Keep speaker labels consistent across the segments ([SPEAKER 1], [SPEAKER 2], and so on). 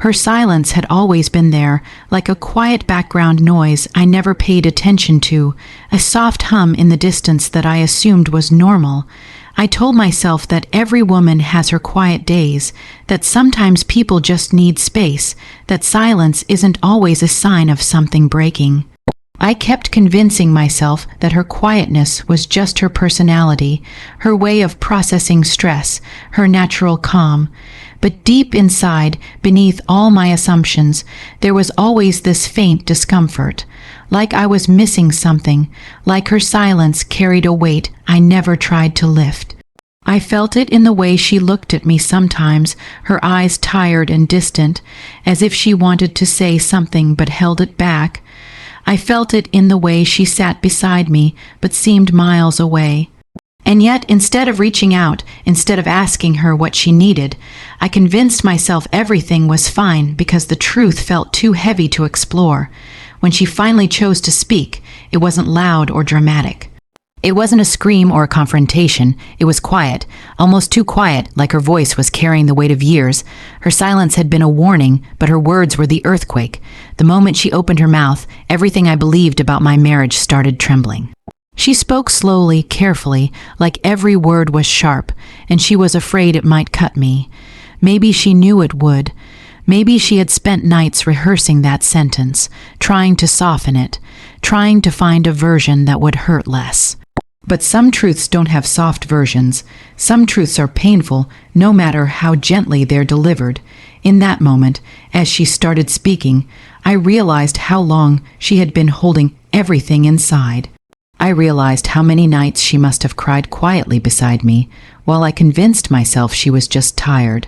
[SPEAKER 1] Her silence had always been there, like a quiet background noise I never paid attention to, a soft hum in the distance that I assumed was normal. I told myself that every woman has her quiet days, that sometimes people just need space, that silence isn't always a sign of something breaking. I kept convincing myself that her quietness was just her personality, her way of processing stress, her natural calm. But deep inside, beneath all my assumptions, there was always this faint discomfort, like I was missing something, like her silence carried a weight I never tried to lift. I felt it in the way she looked at me sometimes, her eyes tired and distant, as if she wanted to say something but held it back. I felt it in the way she sat beside me but seemed miles away. And yet, instead of reaching out, instead of asking her what she needed, I convinced myself everything was fine because the truth felt too heavy to explore. When she finally chose to speak, it wasn't loud or dramatic. It wasn't a scream or a confrontation. It was quiet, almost too quiet, like her voice was carrying the weight of years. Her silence had been a warning, but her words were the earthquake. The moment she opened her mouth, everything I believed about my marriage started trembling. She spoke slowly, carefully, like every word was sharp, and she was afraid it might cut me. Maybe she knew it would. Maybe she had spent nights rehearsing that sentence, trying to soften it, trying to find a version that would hurt less. But some truths don't have soft versions. Some truths are painful, no matter how gently they're delivered. In that moment, as she started speaking, I realized how long she had been holding everything inside. I realized how many nights she must have cried quietly beside me, while I convinced myself she was just tired.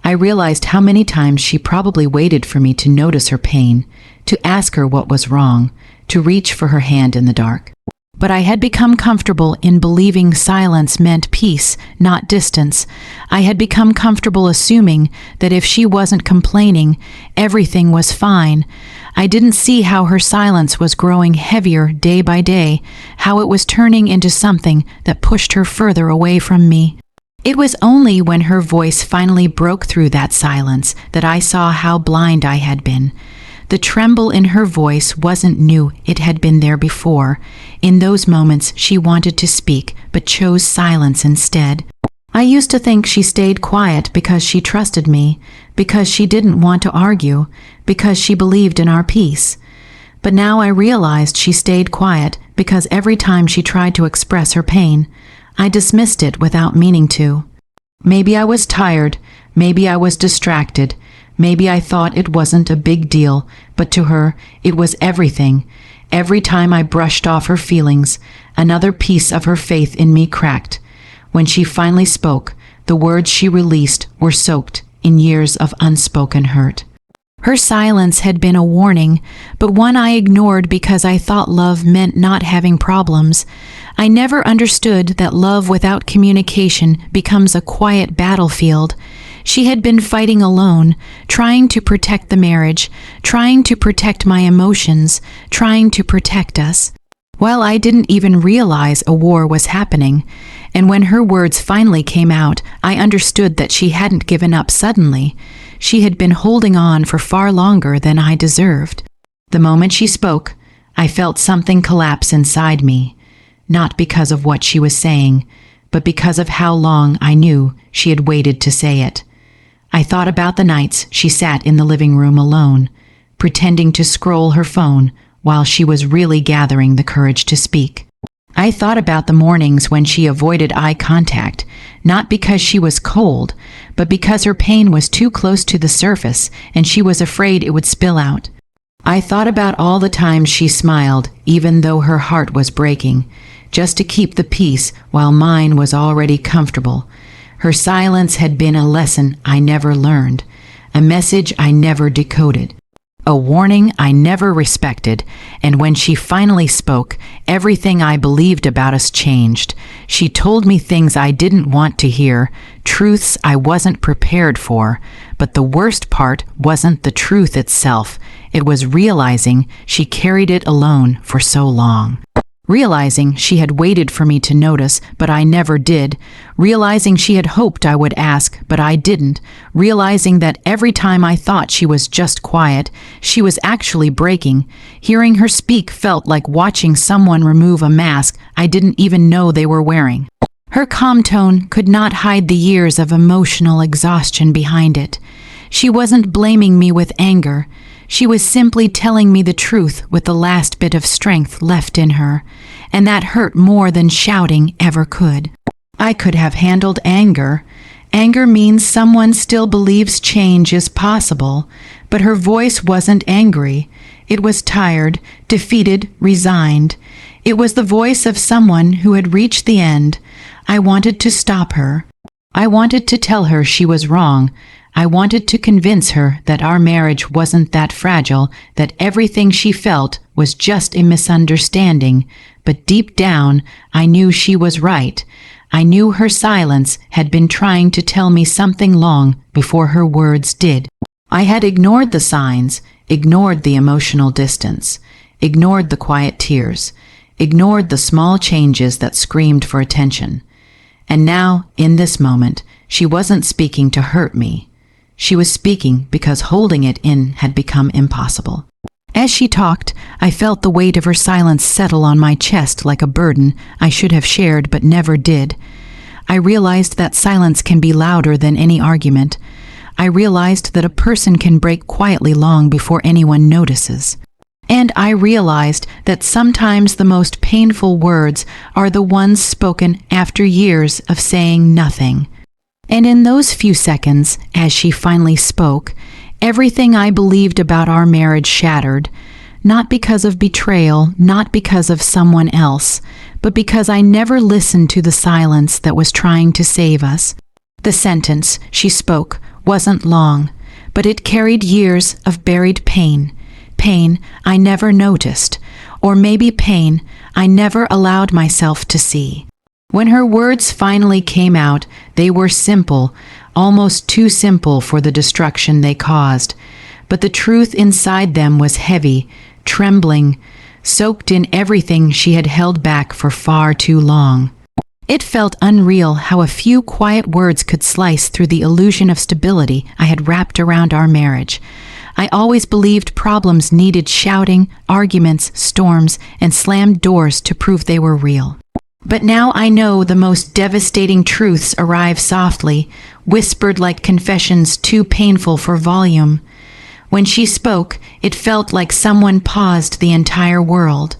[SPEAKER 1] I realized how many times she probably waited for me to notice her pain, to ask her what was wrong, to reach for her hand in the dark. But I had become comfortable in believing silence meant peace, not distance. I had become comfortable assuming that if she wasn't complaining, everything was fine. I didn't see how her silence was growing heavier day by day, how it was turning into something that pushed her further away from me. It was only when her voice finally broke through that silence that I saw how blind I had been. The tremble in her voice wasn't new, it had been there before. In those moments, she wanted to speak, but chose silence instead. I used to think she stayed quiet because she trusted me, because she didn't want to argue, because she believed in our peace. But now I realized she stayed quiet because every time she tried to express her pain, I dismissed it without meaning to. Maybe I was tired, maybe I was distracted, maybe I thought it wasn't a big deal, but to her, it was everything. Every time I brushed off her feelings, another piece of her faith in me cracked. When she finally spoke, the words she released were soaked in years of unspoken hurt. Her silence had been a warning, but one I ignored because I thought love meant not having problems. I never understood that love without communication becomes a quiet battlefield. She had been fighting alone, trying to protect the marriage, trying to protect my emotions, trying to protect us. Well, I didn't even realize a war was happening, and when her words finally came out, I understood that she hadn't given up suddenly. She had been holding on for far longer than I deserved. The moment she spoke, I felt something collapse inside me, not because of what she was saying, but because of how long I knew she had waited to say it. I thought about the nights she sat in the living room alone, pretending to scroll her phone while she was really gathering the courage to speak. I thought about the mornings when she avoided eye contact, not because she was cold, but because her pain was too close to the surface and she was afraid it would spill out. I thought about all the times she smiled, even though her heart was breaking, just to keep the peace while mine was already comfortable. Her silence had been a lesson I never learned, a message I never decoded, a warning I never respected, and when she finally spoke, everything I believed about us changed. She told me things I didn't want to hear, truths I wasn't prepared for, but the worst part wasn't the truth itself. It was realizing she carried it alone for so long. realizing she had waited for me to notice, but I never did, realizing she had hoped I would ask, but I didn't, realizing that every time I thought she was just quiet, she was actually breaking. Hearing her speak felt like watching someone remove a mask I didn't even know they were wearing. Her calm tone could not hide the years of emotional exhaustion behind it. She wasn't blaming me with anger. She was simply telling me the truth with the last bit of strength left in her, and that hurt more than shouting ever could. I could have handled anger. Anger means someone still believes change is possible, but her voice wasn't angry. It was tired, defeated, resigned. It was the voice of someone who had reached the end. I wanted to stop her. I wanted to tell her she was wrong. I wanted to convince her that our marriage wasn't that fragile, that everything she felt was just a misunderstanding. But deep down, I knew she was right. I knew her silence had been trying to tell me something long before her words did. I had ignored the signs, ignored the emotional distance, ignored the quiet tears, ignored the small changes that screamed for attention. And now, in this moment, she wasn't speaking to hurt me. She was speaking because holding it in had become impossible. As she talked, I felt the weight of her silence settle on my chest like a burden I should have shared but never did. I realized that silence can be louder than any argument. I realized that a person can break quietly long before anyone notices. And I realized that sometimes the most painful words are the ones spoken after years of saying nothing. And in those few seconds, as she finally spoke, everything I believed about our marriage shattered, not because of betrayal, not because of someone else, but because I never listened to the silence that was trying to save us. The sentence she spoke wasn't long, but it carried years of buried pain. Pain I never noticed, or maybe pain I never allowed myself to see. When her words finally came out, they were simple, almost too simple for the destruction they caused. But the truth inside them was heavy, trembling, soaked in everything she had held back for far too long. It felt unreal how a few quiet words could slice through the illusion of stability I had wrapped around our marriage. I always believed problems needed shouting, arguments, storms, and slammed doors to prove they were real. But now I know the most devastating truths arrive softly, whispered like confessions too painful for volume. When she spoke, it felt like someone paused the entire world.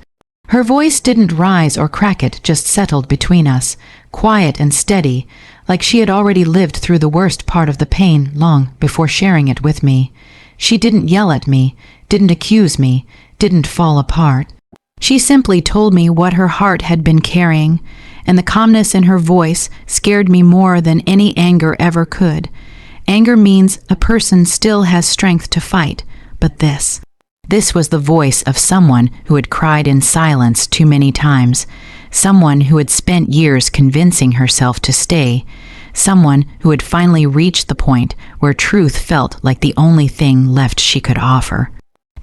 [SPEAKER 1] Her voice didn't rise or crack, it just settled between us, quiet and steady, like she had already lived through the worst part of the pain long before sharing it with me. She didn't yell at me, didn't accuse me, didn't fall apart. She simply told me what her heart had been carrying, and the calmness in her voice scared me more than any anger ever could. Anger means a person still has strength to fight, but this was the voice of someone who had cried in silence too many times, someone who had spent years convincing herself to stay, someone who had finally reached the point where truth felt like the only thing left she could offer.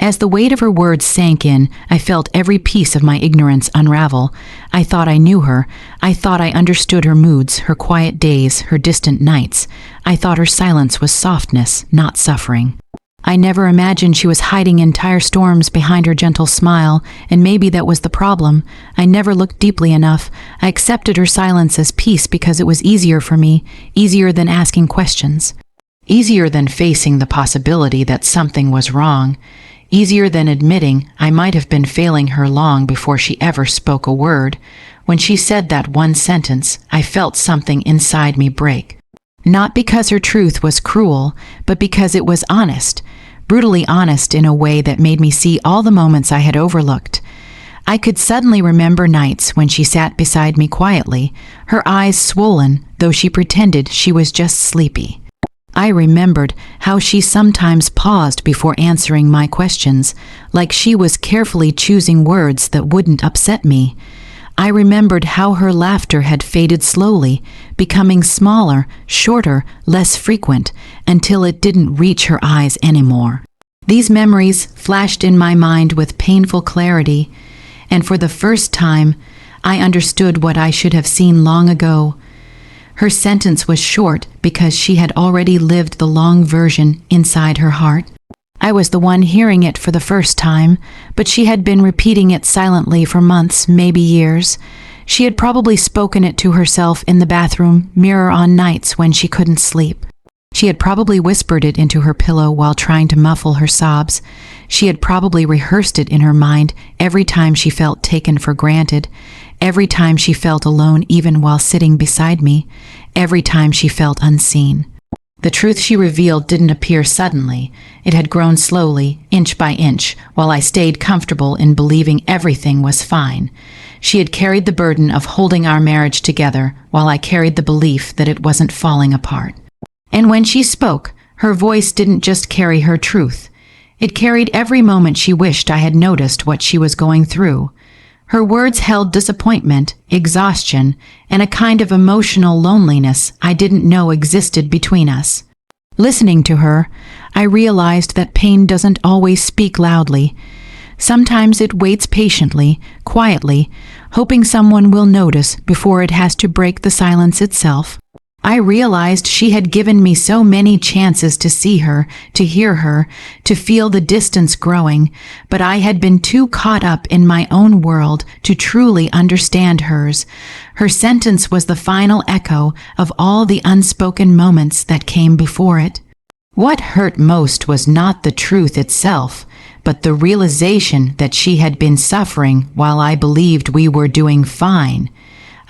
[SPEAKER 1] As the weight of her words sank in, I felt every piece of my ignorance unravel. I thought I knew her. I thought I understood her moods, her quiet days, her distant nights. I thought her silence was softness, not suffering. I never imagined she was hiding entire storms behind her gentle smile, and maybe that was the problem. I never looked deeply enough. I accepted her silence as peace because it was easier for me, easier than asking questions, easier than facing the possibility that something was wrong. Easier than admitting I might have been failing her long before she ever spoke a word. When she said that one sentence, I felt something inside me break. Not because her truth was cruel, but because it was honest, brutally honest in a way that made me see all the moments I had overlooked. I could suddenly remember nights when she sat beside me quietly, her eyes swollen, though she pretended she was just sleepy. I remembered how she sometimes paused before answering my questions, like she was carefully choosing words that wouldn't upset me. I remembered how her laughter had faded slowly, becoming smaller, shorter, less frequent, until it didn't reach her eyes anymore. These memories flashed in my mind with painful clarity, and for the first time, I understood what I should have seen long ago. Her sentence was short because she had already lived the long version inside her heart. I was the one hearing it for the first time, but she had been repeating it silently for months, maybe years. She had probably spoken it to herself in the bathroom mirror on nights when she couldn't sleep. She had probably whispered it into her pillow while trying to muffle her sobs. She had probably rehearsed it in her mind every time she felt taken for granted, every time she felt alone even while sitting beside me, every time she felt unseen. The truth she revealed didn't appear suddenly. It had grown slowly, inch by inch, while I stayed comfortable in believing everything was fine. She had carried the burden of holding our marriage together, while I carried the belief that it wasn't falling apart. And when she spoke, her voice didn't just carry her truth. It carried every moment she wished I had noticed what she was going through. Her words held disappointment, exhaustion, and a kind of emotional loneliness I didn't know existed between us. Listening to her, I realized that pain doesn't always speak loudly. Sometimes it waits patiently, quietly, hoping someone will notice before it has to break the silence itself. I realized she had given me so many chances to see her, to hear her, to feel the distance growing, but I had been too caught up in my own world to truly understand hers. Her sentence was the final echo of all the unspoken moments that came before it. What hurt most was not the truth itself, but the realization that she had been suffering while I believed we were doing fine.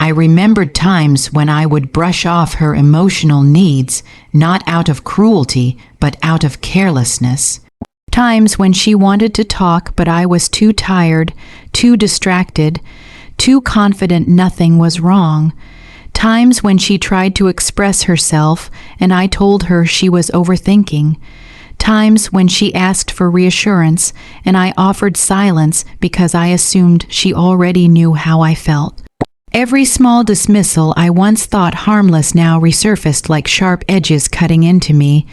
[SPEAKER 1] I remembered times when I would brush off her emotional needs, not out of cruelty, but out of carelessness. Times when she wanted to talk, but I was too tired, too distracted, too confident nothing was wrong. Times when she tried to express herself, and I told her she was overthinking. Times when she asked for reassurance, and I offered silence because I assumed she already knew how I felt. Every small dismissal I once thought harmless now resurfaced like sharp edges cutting into me.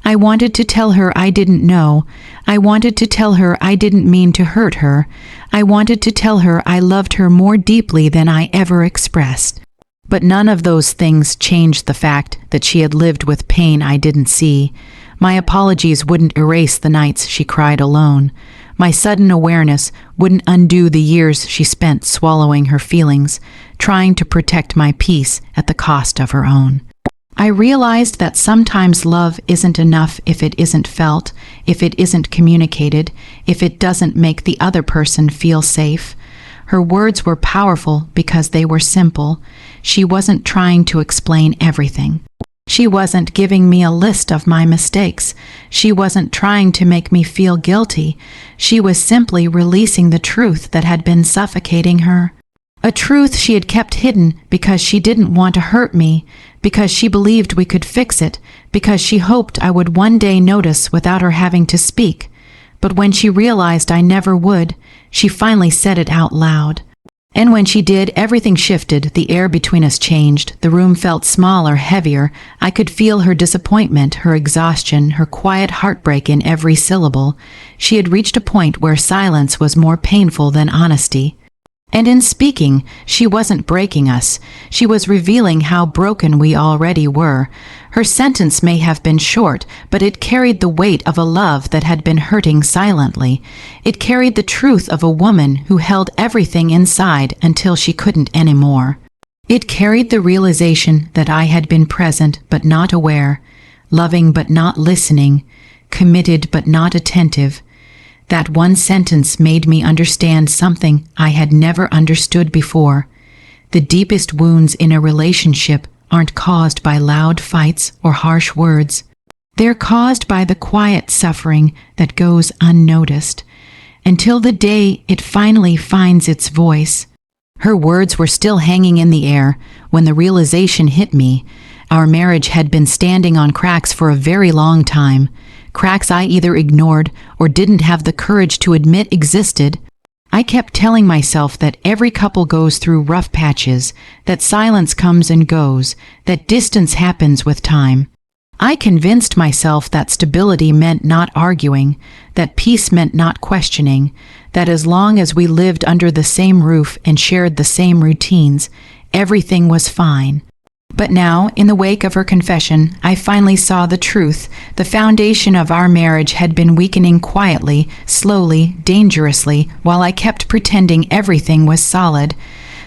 [SPEAKER 1] I wanted to tell her I didn't know. I wanted to tell her I didn't mean to hurt her. I wanted to tell her I loved her more deeply than I ever expressed. But none of those things changed the fact that she had lived with pain I didn't see. My apologies wouldn't erase the nights she cried alone. My sudden awareness wouldn't undo the years she spent swallowing her feelings, trying to protect my peace at the cost of her own. I realized that sometimes love isn't enough if it isn't felt, if it isn't communicated, if it doesn't make the other person feel safe. Her words were powerful because they were simple. She wasn't trying to explain everything. She wasn't giving me a list of my mistakes. She wasn't trying to make me feel guilty. She was simply releasing the truth that had been suffocating her. A truth she had kept hidden because she didn't want to hurt me, because she believed we could fix it, because she hoped I would one day notice without her having to speak. But when she realized I never would, she finally said it out loud. And when she did, everything shifted, the air between us changed, the room felt smaller, heavier. I could feel her disappointment, her exhaustion, her quiet heartbreak in every syllable. She had reached a point where silence was more painful than honesty. And in speaking, she wasn't breaking us. She was revealing how broken we already were. Her sentence may have been short, but it carried the weight of a love that had been hurting silently. It carried the truth of a woman who held everything inside until she couldn't anymore. It carried the realization that I had been present but not aware, loving but not listening, committed but not attentive. That one sentence made me understand something I had never understood before. The deepest wounds in a relationship aren't caused by loud fights or harsh words. They're caused by the quiet suffering that goes unnoticed, until the day it finally finds its voice. Her words were still hanging in the air when the realization hit me. Our marriage had been standing on cracks for a very long time. Cracks I either ignored or didn't have the courage to admit existed. I kept telling myself that every couple goes through rough patches, that silence comes and goes, that distance happens with time. I convinced myself that stability meant not arguing, that peace meant not questioning, that as long as we lived under the same roof and shared the same routines, everything was fine. But now, in the wake of her confession, I finally saw the truth. The foundation of our marriage had been weakening quietly, slowly, dangerously, while I kept pretending everything was solid.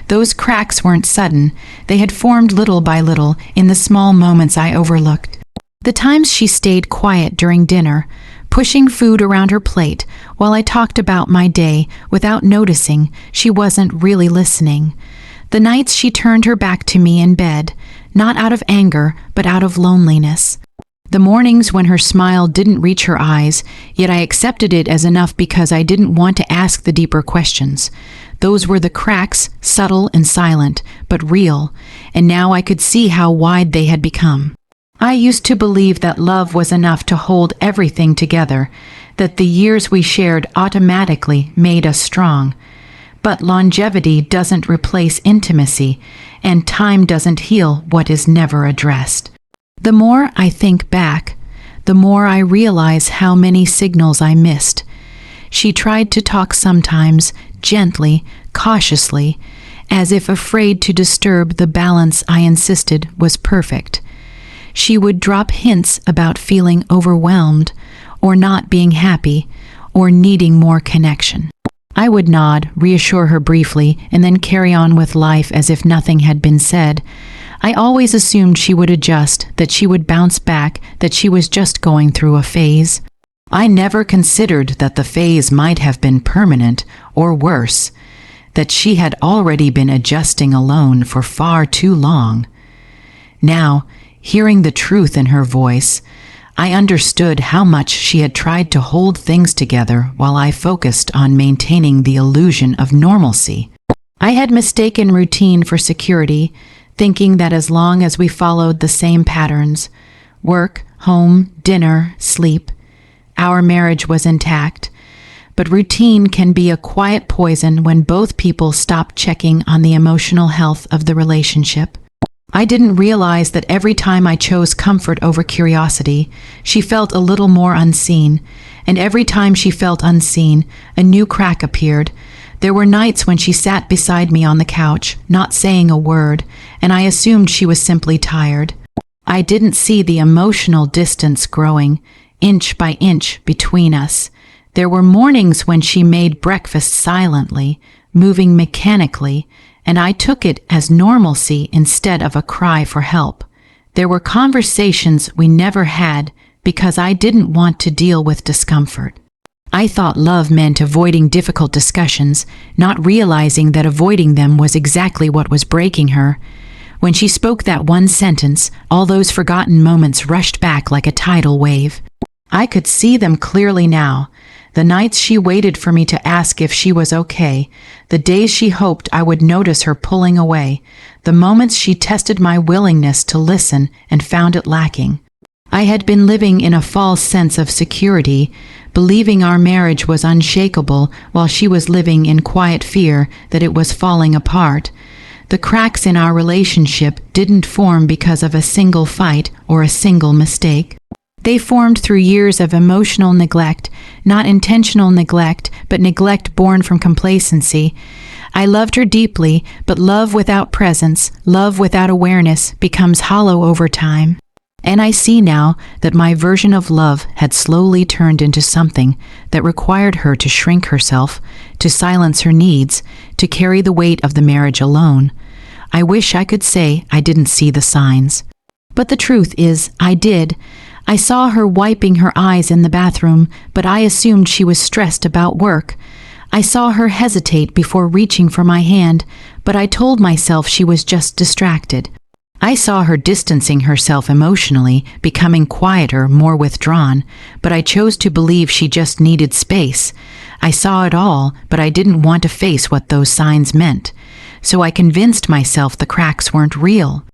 [SPEAKER 1] Those cracks weren't sudden. They had formed little by little in the small moments I overlooked. The times she stayed quiet during dinner, pushing food around her plate while I talked about my day without noticing she wasn't really listening. The nights she turned her back to me in bed, not out of anger, but out of loneliness. The mornings when her smile didn't reach her eyes, yet I accepted it as enough because I didn't want to ask the deeper questions. Those were the cracks, subtle and silent, but real, and now I could see how wide they had become. I used to believe that love was enough to hold everything together, that the years we shared automatically made us strong. But longevity doesn't replace intimacy, and time doesn't heal what is never addressed. The more I think back, the more I realize how many signals I missed. She tried to talk sometimes, gently, cautiously, as if afraid to disturb the balance I insisted was perfect. She would drop hints about feeling overwhelmed, or not being happy, or needing more connection. I would nod, reassure her briefly, and then carry on with life as if nothing had been said. I always assumed she would adjust, that she would bounce back, that she was just going through a phase. I never considered that the phase might have been permanent, or worse, that she had already been adjusting alone for far too long. Now, hearing the truth in her voice, I understood how much she had tried to hold things together while I focused on maintaining the illusion of normalcy. I had mistaken routine for security, thinking that as long as we followed the same patterns, work, home, dinner, sleep, our marriage was intact. But routine can be a quiet poison when both people stop checking on the emotional health of the relationship. I didn't realize that every time I chose comfort over curiosity, she felt a little more unseen, and every time she felt unseen, a new crack appeared. There were nights when she sat beside me on the couch, not saying a word, and I assumed she was simply tired. I didn't see the emotional distance growing, inch by inch, between us. There were mornings when she made breakfast silently, moving mechanically, and I took it as normalcy instead of a cry for help. There were conversations we never had because I didn't want to deal with discomfort. I thought love meant avoiding difficult discussions, not realizing that avoiding them was exactly what was breaking her. When she spoke that one sentence, all those forgotten moments rushed back like a tidal wave. I could see them clearly now. The nights she waited for me to ask if she was okay, the days she hoped I would notice her pulling away, the moments she tested my willingness to listen and found it lacking. I had been living in a false sense of security, believing our marriage was unshakable while she was living in quiet fear that it was falling apart. The cracks in our relationship didn't form because of a single fight or a single mistake. They formed through years of emotional neglect, not intentional neglect, but neglect born from complacency. I loved her deeply, but love without presence, love without awareness, becomes hollow over time. And I see now that my version of love had slowly turned into something that required her to shrink herself, to silence her needs, to carry the weight of the marriage alone. I wish I could say I didn't see the signs. But the truth is, I did. I saw her wiping her eyes in the bathroom, but I assumed she was stressed about work. I saw her hesitate before reaching for my hand, but I told myself she was just distracted. I saw her distancing herself emotionally, becoming quieter, more withdrawn, but I chose to believe she just needed space. I saw it all, but I didn't want to face what those signs meant. So I convinced myself the cracks weren't real.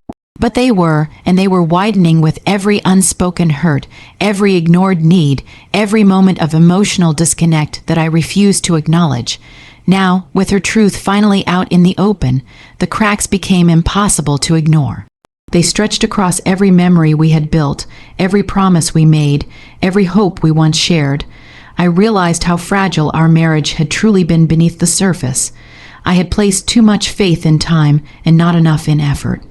[SPEAKER 1] But they were, and they were widening with every unspoken hurt, every ignored need, every moment of emotional disconnect that I refused to acknowledge. Now, with her truth finally out in the open, the cracks became impossible to ignore. They stretched across every memory we had built, every promise we made, every hope we once shared. I realized how fragile our marriage had truly been beneath the surface. I had placed too much faith in time and not enough in effort.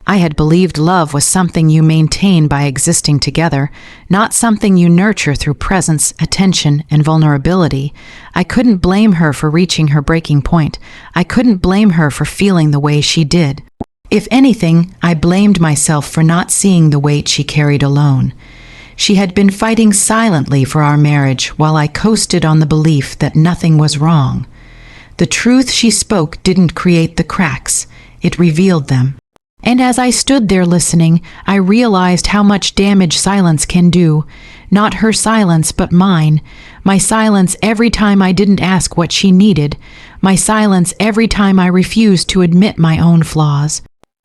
[SPEAKER 1] I had believed love was something you maintain by existing together, not something you nurture through presence, attention, and vulnerability. I couldn't blame her for reaching her breaking point. I couldn't blame her for feeling the way she did. If anything, I blamed myself for not seeing the weight she carried alone. She had been fighting silently for our marriage while I coasted on the belief that nothing was wrong. The truth she spoke didn't create the cracks, it revealed them. And as I stood there listening, I realized how much damage silence can do. Not her silence, but mine. My silence every time I didn't ask what she needed. My silence every time I refused to admit my own flaws.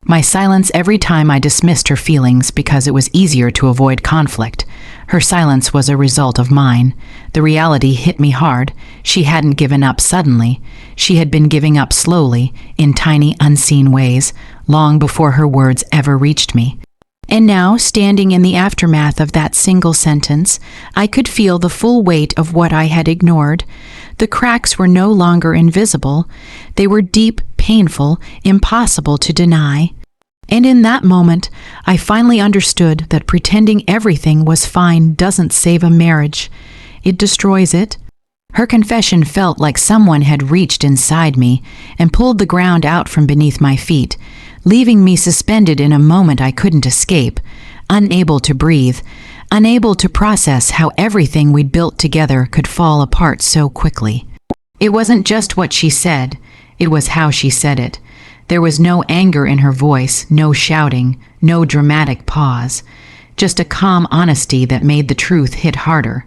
[SPEAKER 1] My silence every time I dismissed her feelings because it was easier to avoid conflict. Her silence was a result of mine. The reality hit me hard. She hadn't given up suddenly. She had been giving up slowly, in tiny, unseen ways, long before her words ever reached me. And now, standing in the aftermath of that single sentence, I could feel the full weight of what I had ignored. The cracks were no longer invisible. They were deep, painful, impossible to deny. And in that moment, I finally understood that pretending everything was fine doesn't save a marriage. It destroys it. Her confession felt like someone had reached inside me and pulled the ground out from beneath my feet, leaving me suspended in a moment I couldn't escape, unable to breathe, unable to process how everything we'd built together could fall apart so quickly. It wasn't just what she said, it was how she said it. There was no anger in her voice, no shouting, no dramatic pause, just a calm honesty that made the truth hit harder.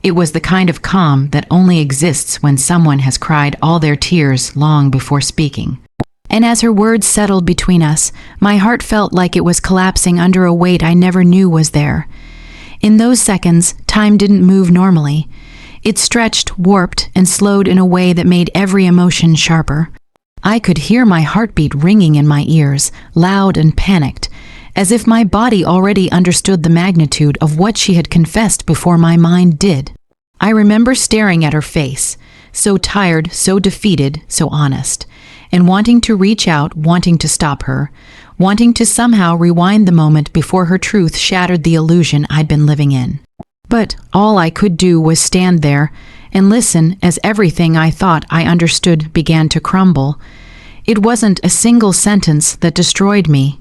[SPEAKER 1] It was the kind of calm that only exists when someone has cried all their tears long before speaking. And as her words settled between us, my heart felt like it was collapsing under a weight I never knew was there. In those seconds, time didn't move normally. It stretched, warped, and slowed in a way that made every emotion sharper. I could hear my heartbeat ringing in my ears, loud and panicked, as if my body already understood the magnitude of what she had confessed before my mind did. I remember staring at her face, so tired, so defeated, so honest, and wanting to reach out, wanting to stop her, wanting to somehow rewind the moment before her truth shattered the illusion I'd been living in. But all I could do was stand there and listen as everything I thought I understood began to crumble. It wasn't a single sentence that destroyed me.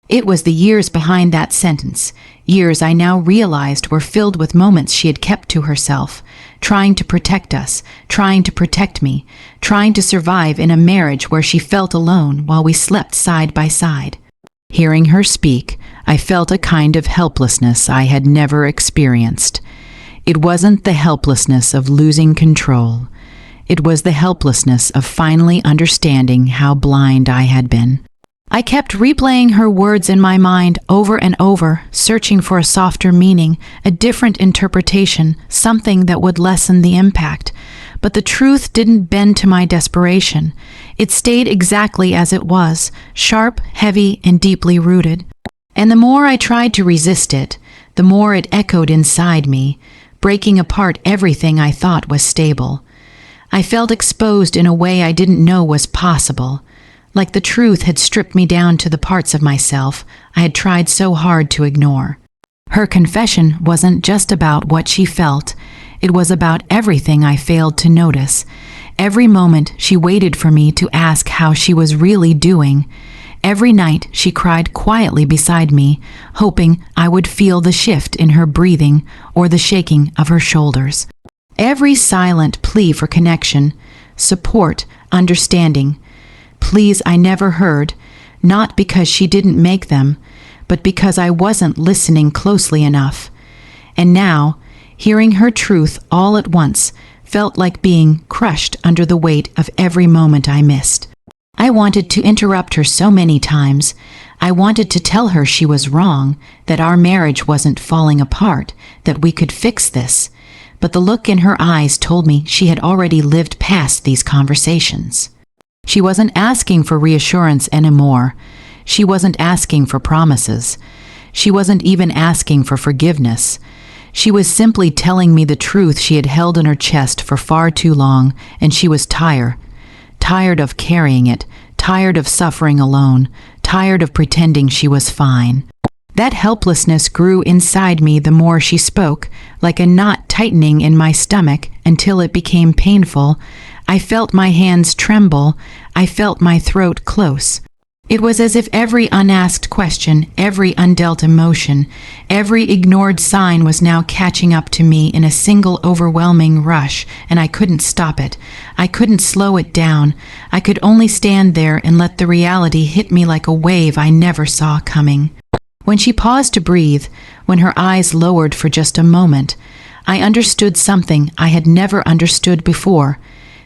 [SPEAKER 1] It was the years behind that sentence, years I now realized were filled with moments she had kept to herself, trying to protect us, trying to protect me, trying to survive in a marriage where she felt alone while we slept side by side. Hearing her speak, I felt a kind of helplessness I had never experienced. It wasn't the helplessness of losing control. It was the helplessness of finally understanding how blind I had been. I kept replaying her words in my mind over and over, searching for a softer meaning, a different interpretation, something that would lessen the impact. But the truth didn't bend to my desperation. It stayed exactly as it was, sharp, heavy, and deeply rooted. And the more I tried to resist it, the more it echoed inside me, breaking apart everything I thought was stable. I felt exposed in a way I didn't know was possible, like the truth had stripped me down to the parts of myself I had tried so hard to ignore. Her confession wasn't just about what she felt, it was about everything I failed to notice. Every moment she waited for me to ask how she was really doing. Every night she cried quietly beside me, hoping I would feel the shift in her breathing or the shaking of her shoulders. Every silent plea for connection, support, understanding. Pleas I never heard, not because she didn't make them, but because I wasn't listening closely enough. And now, hearing her truth all at once felt like being crushed under the weight of every moment I missed. I wanted to interrupt her so many times. I wanted to tell her she was wrong, that our marriage wasn't falling apart, that we could fix this. But the look in her eyes told me she had already lived past these conversations. She wasn't asking for reassurance anymore. She wasn't asking for promises. She wasn't even asking for forgiveness. She was simply telling me the truth she had held in her chest for far too long, and she was tired. Tired of carrying it, tired of suffering alone, tired of pretending she was fine. That helplessness grew inside me the more she spoke, like a knot tightening in my stomach until it became painful. I felt my hands tremble. I felt my throat close. It was as if every unasked question, every undealt emotion, every ignored sign was now catching up to me in a single overwhelming rush, and I couldn't stop it. I couldn't slow it down. I could only stand there and let the reality hit me like a wave I never saw coming. When she paused to breathe, when her eyes lowered for just a moment, I understood something I had never understood before.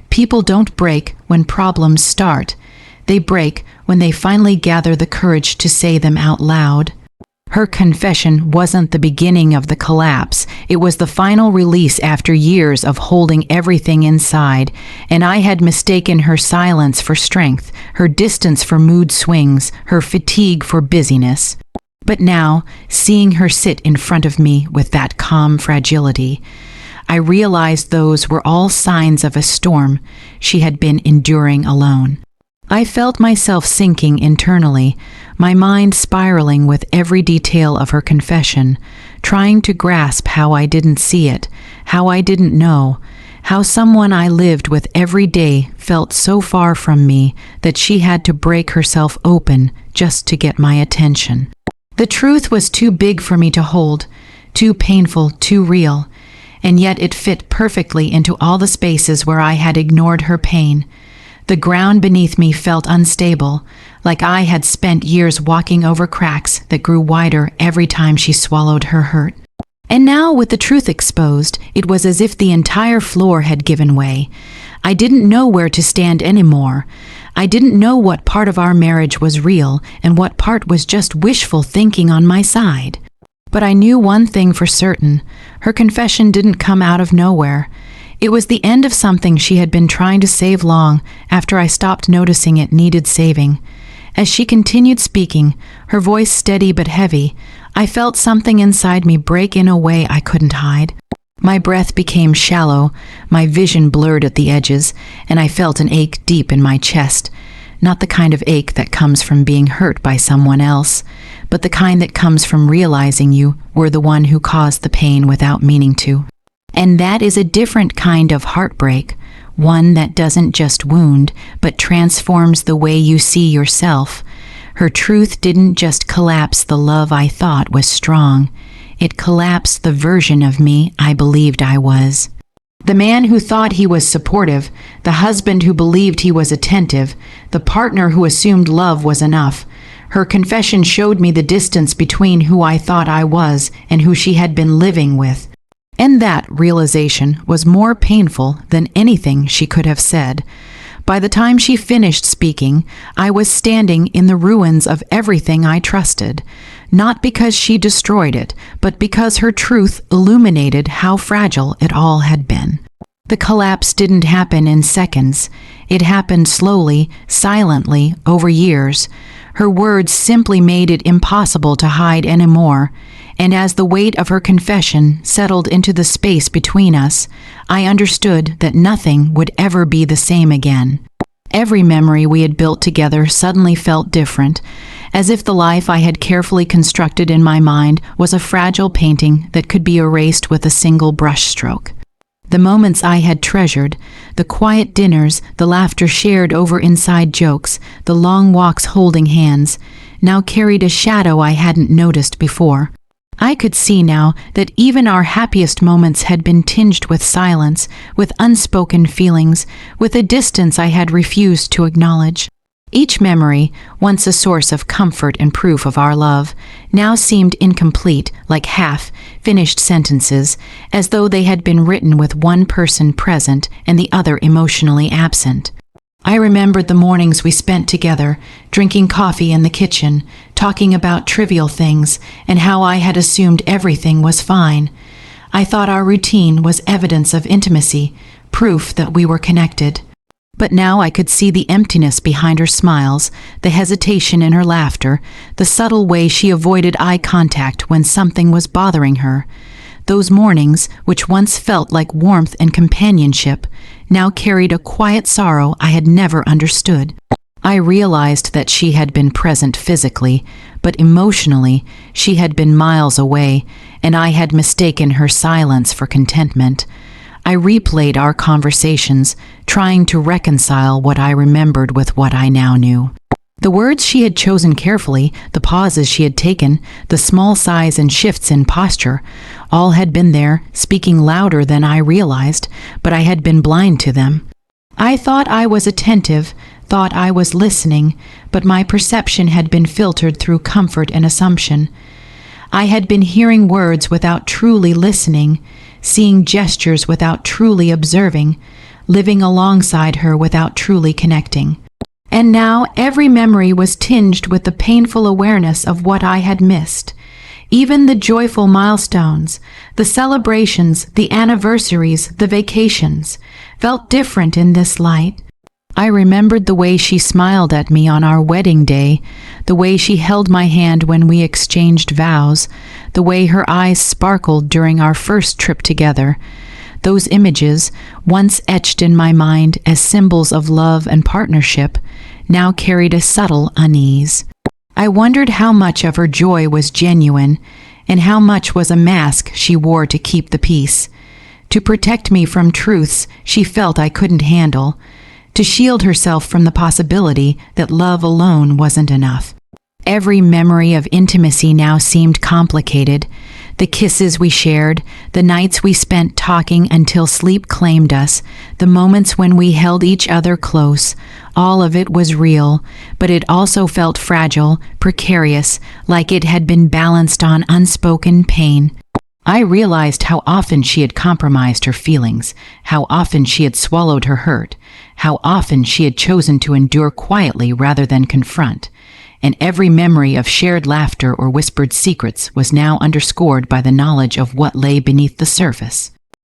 [SPEAKER 1] People don't break when problems start. They break when they finally gather the courage to say them out loud. Her confession wasn't the beginning of the collapse. It was the final release after years of holding everything inside, and I had mistaken her silence for strength, her distance for mood swings, her fatigue for busyness. But now, seeing her sit in front of me with that calm fragility, I realized those were all signs of a storm she had been enduring alone. I felt myself sinking internally, my mind spiraling with every detail of her confession, trying to grasp how I didn't see it, how I didn't know, how someone I lived with every day felt so far from me that she had to break herself open just to get my attention. The truth was too big for me to hold, too painful, too real, and yet it fit perfectly into all the spaces where I had ignored her pain. The ground beneath me felt unstable, like I had spent years walking over cracks that grew wider every time she swallowed her hurt. And now, with the truth exposed, it was as if the entire floor had given way. I didn't know where to stand anymore. I didn't know what part of our marriage was real and what part was just wishful thinking on my side. But I knew one thing for certain. Her confession didn't come out of nowhere. It was the end of something she had been trying to save long after I stopped noticing it needed saving. As she continued speaking, her voice steady but heavy, I felt something inside me break in a way I couldn't hide. My breath became shallow, my vision blurred at the edges, and I felt an ache deep in my chest. Not the kind of ache that comes from being hurt by someone else, but the kind that comes from realizing you were the one who caused the pain without meaning to. And that is a different kind of heartbreak, one that doesn't just wound, but transforms the way you see yourself. Her truth didn't just collapse the love I thought was strong. It collapsed the version of me I believed I was. The man who thought he was supportive, the husband who believed he was attentive, the partner who assumed love was enough. Her confession showed me the distance between who I thought I was and who she had been living with. And that realization was more painful than anything she could have said. By the time she finished speaking, I was standing in the ruins of everything I trusted, not because she destroyed it, but because her truth illuminated how fragile it all had been. The collapse didn't happen in seconds. It happened slowly, silently, over years. Her words simply made it impossible to hide anymore. And as the weight of her confession settled into the space between us, I understood that nothing would ever be the same again. Every memory we had built together suddenly felt different, as if the life I had carefully constructed in my mind was a fragile painting that could be erased with a single brushstroke. The moments I had treasured, the quiet dinners, the laughter shared over inside jokes, the long walks holding hands, now carried a shadow I hadn't noticed before. I could see now that even our happiest moments had been tinged with silence, with unspoken feelings, with a distance I had refused to acknowledge. Each memory, once a source of comfort and proof of our love, now seemed incomplete, like half-finished sentences, as though they had been written with one person present and the other emotionally absent. I remembered the mornings we spent together, drinking coffee in the kitchen, talking about trivial things, and how I had assumed everything was fine. I thought our routine was evidence of intimacy, proof that we were connected. But now I could see the emptiness behind her smiles, the hesitation in her laughter, the subtle way she avoided eye contact when something was bothering her. Those mornings, which once felt like warmth and companionship, now carried a quiet sorrow I had never understood. I realized that she had been present physically, but emotionally, she had been miles away, and I had mistaken her silence for contentment. I replayed our conversations, trying to reconcile what I remembered with what I now knew. The words she had chosen carefully, the pauses she had taken, the small sighs and shifts in posture, all had been there, speaking louder than I realized, but I had been blind to them. I thought I was attentive, thought I was listening, but my perception had been filtered through comfort and assumption. I had been hearing words without truly listening, seeing gestures without truly observing, living alongside her without truly connecting. And now every memory was tinged with the painful awareness of what I had missed. Even the joyful milestones, the celebrations, the anniversaries, the vacations, felt different in this light. I remembered the way she smiled at me on our wedding day, the way she held my hand when we exchanged vows, the way her eyes sparkled during our first trip together. Those images, once etched in my mind as symbols of love and partnership, now carried a subtle unease. I wondered how much of her joy was genuine, and how much was a mask she wore to keep the peace, to protect me from truths she felt I couldn't handle, to shield herself from the possibility that love alone wasn't enough. Every memory of intimacy now seemed complicated. The kisses we shared, the nights we spent talking until sleep claimed us, the moments when we held each other close, all of it was real, but it also felt fragile, precarious, like it had been balanced on unspoken pain. I realized how often she had compromised her feelings, how often she had swallowed her hurt, how often she had chosen to endure quietly rather than confront. And every memory of shared laughter or whispered secrets was now underscored by the knowledge of what lay beneath the surface.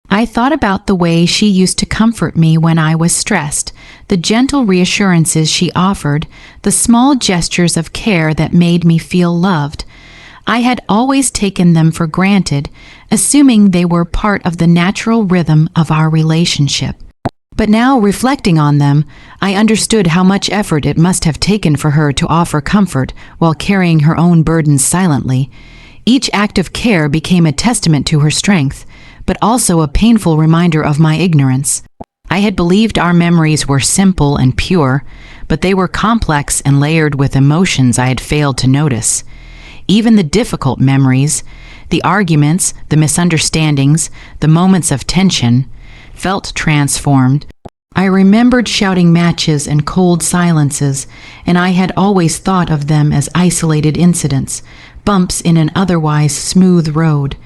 [SPEAKER 1] I thought about the way she used to comfort me when I was stressed, the gentle reassurances she offered, the small gestures of care that made me feel loved. I had always taken them for granted, assuming they were part of the natural rhythm of our relationship. But now, reflecting on them, I understood how much effort it must have taken for her to offer comfort while carrying her own burdens silently. Each act of care became a testament to her strength, but also a painful reminder of my ignorance. I had believed our memories were simple and pure, but they were complex and layered with emotions I had failed to notice. Even the difficult memories, the arguments, the misunderstandings, the moments of tension, felt transformed. I remembered shouting matches and cold silences, and I had always thought of them as isolated incidents, bumps in an otherwise smooth road.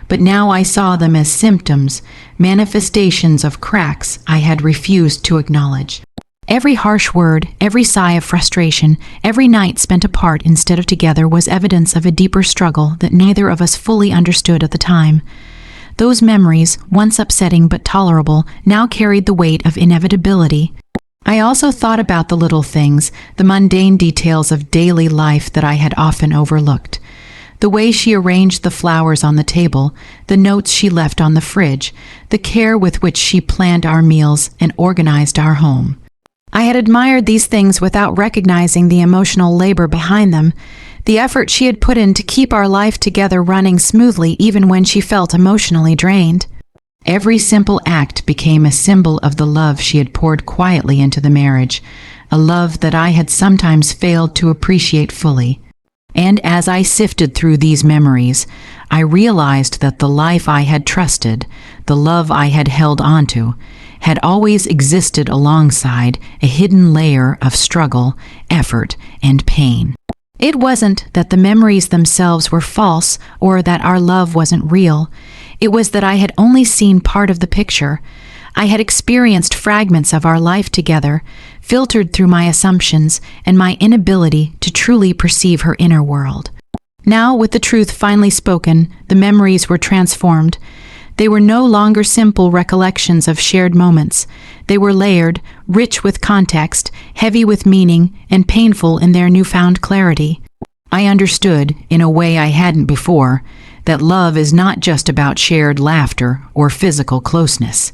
[SPEAKER 1] But now I saw them as symptoms, manifestations of cracks I had refused to acknowledge. Every harsh word, every sigh of frustration, every night spent apart instead of together was evidence of a deeper struggle that neither of us fully understood at the time. Those memories, once upsetting but tolerable, now carried the weight of inevitability. I also thought about the little things, the mundane details of daily life that I had often overlooked. The way she arranged the flowers on the table, the notes she left on the fridge, the care with which she planned our meals and organized our home. I had admired these things without recognizing the emotional labor behind them, the effort she had put in to keep our life together running smoothly even when she felt emotionally drained. Every simple act became a symbol of the love she had poured quietly into the marriage, a love that I had sometimes failed to appreciate fully. And as I sifted through these memories, I realized that the life I had trusted, the love I had held onto, had always existed alongside a hidden layer of struggle, effort, and pain. It wasn't that the memories themselves were false or that our love wasn't real. It was that I had only seen part of the picture. I had experienced fragments of our life together, filtered through my assumptions and my inability to truly perceive her inner world. Now, with the truth finally spoken, the memories were transformed. They were no longer simple recollections of shared moments. They were layered, rich with context, heavy with meaning, and painful in their newfound clarity. I understood, in a way I hadn't before, that love is not just about shared laughter or physical closeness.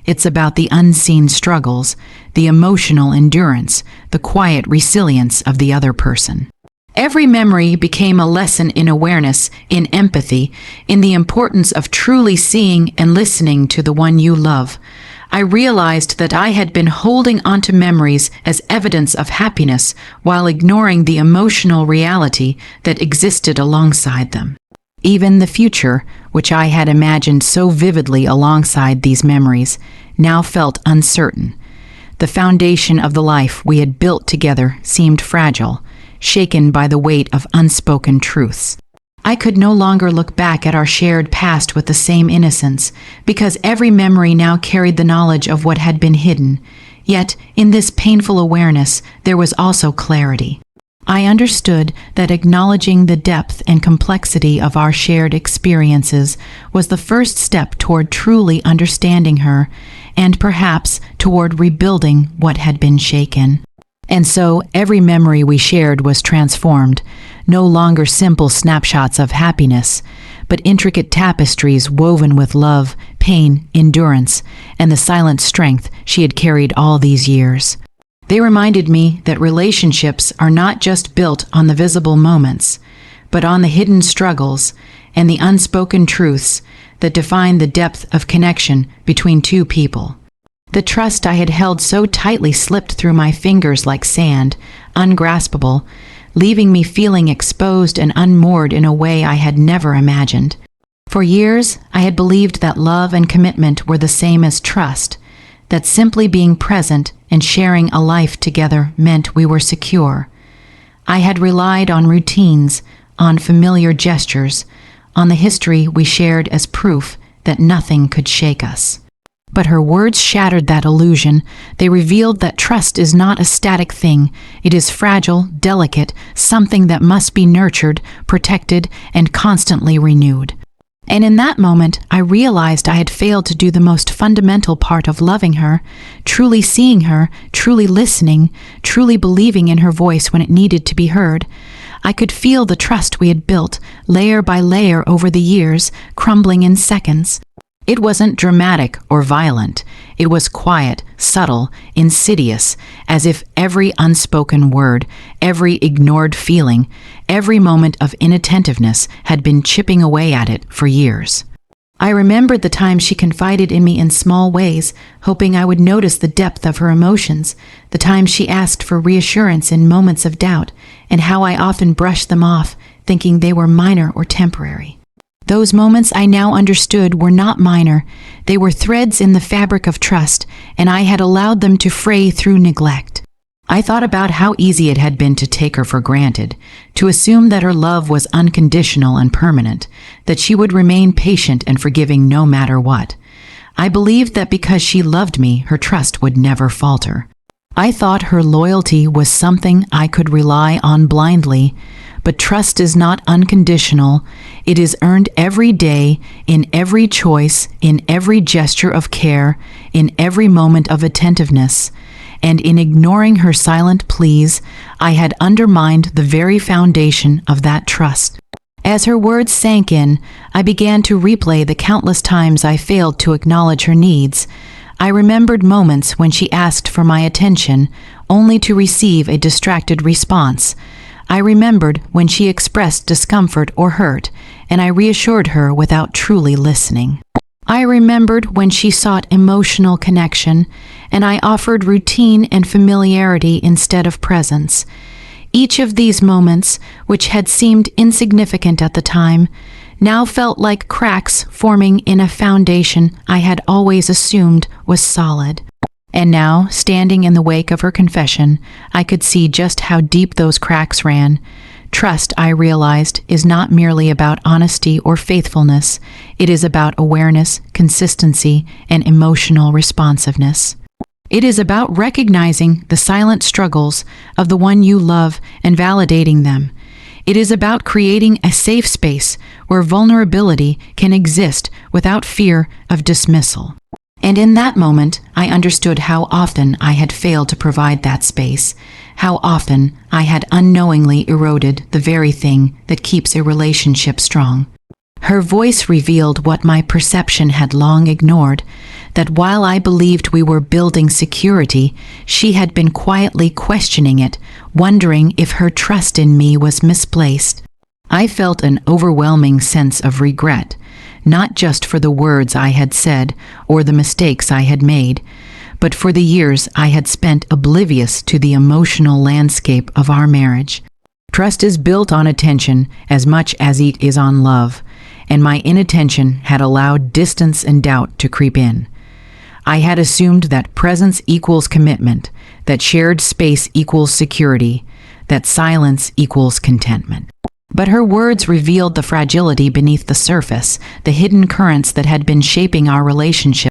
[SPEAKER 1] It's about the unseen struggles, the emotional endurance, the quiet resilience of the other person. Every memory became a lesson in awareness, in empathy, in the importance of truly seeing and listening to the one you love. I realized that I had been holding onto memories as evidence of happiness while ignoring the emotional reality that existed alongside them. Even the future, which I had imagined so vividly alongside these memories, now felt uncertain. The foundation of the life we had built together seemed fragile, shaken by the weight of unspoken truths. I could no longer look back at our shared past with the same innocence, because every memory now carried the knowledge of what had been hidden. Yet, in this painful awareness, there was also clarity. I understood that acknowledging the depth and complexity of our shared experiences was the first step toward truly understanding her, and perhaps toward rebuilding what had been shaken. And so every memory we shared was transformed, no longer simple snapshots of happiness, but intricate tapestries woven with love, pain, endurance, and the silent strength she had carried all these years. They reminded me that relationships are not just built on the visible moments, but on the hidden struggles and the unspoken truths that define the depth of connection between two people. The trust I had held so tightly slipped through my fingers like sand, ungraspable, leaving me feeling exposed and unmoored in a way I had never imagined. For years, I had believed that love and commitment were the same as trust, that simply being present and sharing a life together meant we were secure. I had relied on routines, on familiar gestures, on the history we shared as proof that nothing could shake us. But her words shattered that illusion. They revealed that trust is not a static thing. It is fragile, delicate, something that must be nurtured, protected, and constantly renewed. And in that moment, I realized I had failed to do the most fundamental part of loving her, truly seeing her, truly listening, truly believing in her voice when it needed to be heard. I could feel the trust we had built, layer by layer over the years, crumbling in seconds. It wasn't dramatic or violent. It was quiet, subtle, insidious, as if every unspoken word, every ignored feeling, every moment of inattentiveness had been chipping away at it for years. I remembered the time she confided in me in small ways, hoping I would notice the depth of her emotions, the time she asked for reassurance in moments of doubt, and how I often brushed them off, thinking they were minor or temporary. Those moments I now understood were not minor. They were threads in the fabric of trust, and I had allowed them to fray through neglect. I thought about how easy it had been to take her for granted, to assume that her love was unconditional and permanent, that she would remain patient and forgiving no matter what. I believed that because she loved me, her trust would never falter. I thought her loyalty was something I could rely on blindly, but trust is not unconditional. It is earned every day, in every choice, in every gesture of care, in every moment of attentiveness. And in ignoring her silent pleas, I had undermined the very foundation of that trust. As her words sank in, I began to replay the countless times I failed to acknowledge her needs. I remembered moments when she asked for my attention, only to receive a distracted response. I remembered when she expressed discomfort or hurt, and I reassured her without truly listening. I remembered when she sought emotional connection, and I offered routine and familiarity instead of presence. Each of these moments, which had seemed insignificant at the time, now felt like cracks forming in a foundation I had always assumed was solid. And now, standing in the wake of her confession, I could see just how deep those cracks ran. Trust, I realized, is not merely about honesty or faithfulness. It is about awareness, consistency, and emotional responsiveness. It is about recognizing the silent struggles of the one you love and validating them. It is about creating a safe space where vulnerability can exist without fear of dismissal. And in that moment, I understood how often I had failed to provide that space, how often I had unknowingly eroded the very thing that keeps a relationship strong. Her voice revealed what my perception had long ignored, that while I believed we were building security, she had been quietly questioning it, wondering if her trust in me was misplaced. I felt an overwhelming sense of regret, not just for the words I had said or the mistakes I had made, but for the years I had spent oblivious to the emotional landscape of our marriage. Trust is built on attention as much as it is on love, and my inattention had allowed distance and doubt to creep in. I had assumed that presence equals commitment, that shared space equals security, that silence equals contentment. But her words revealed the fragility beneath the surface, the hidden currents that had been shaping our relationship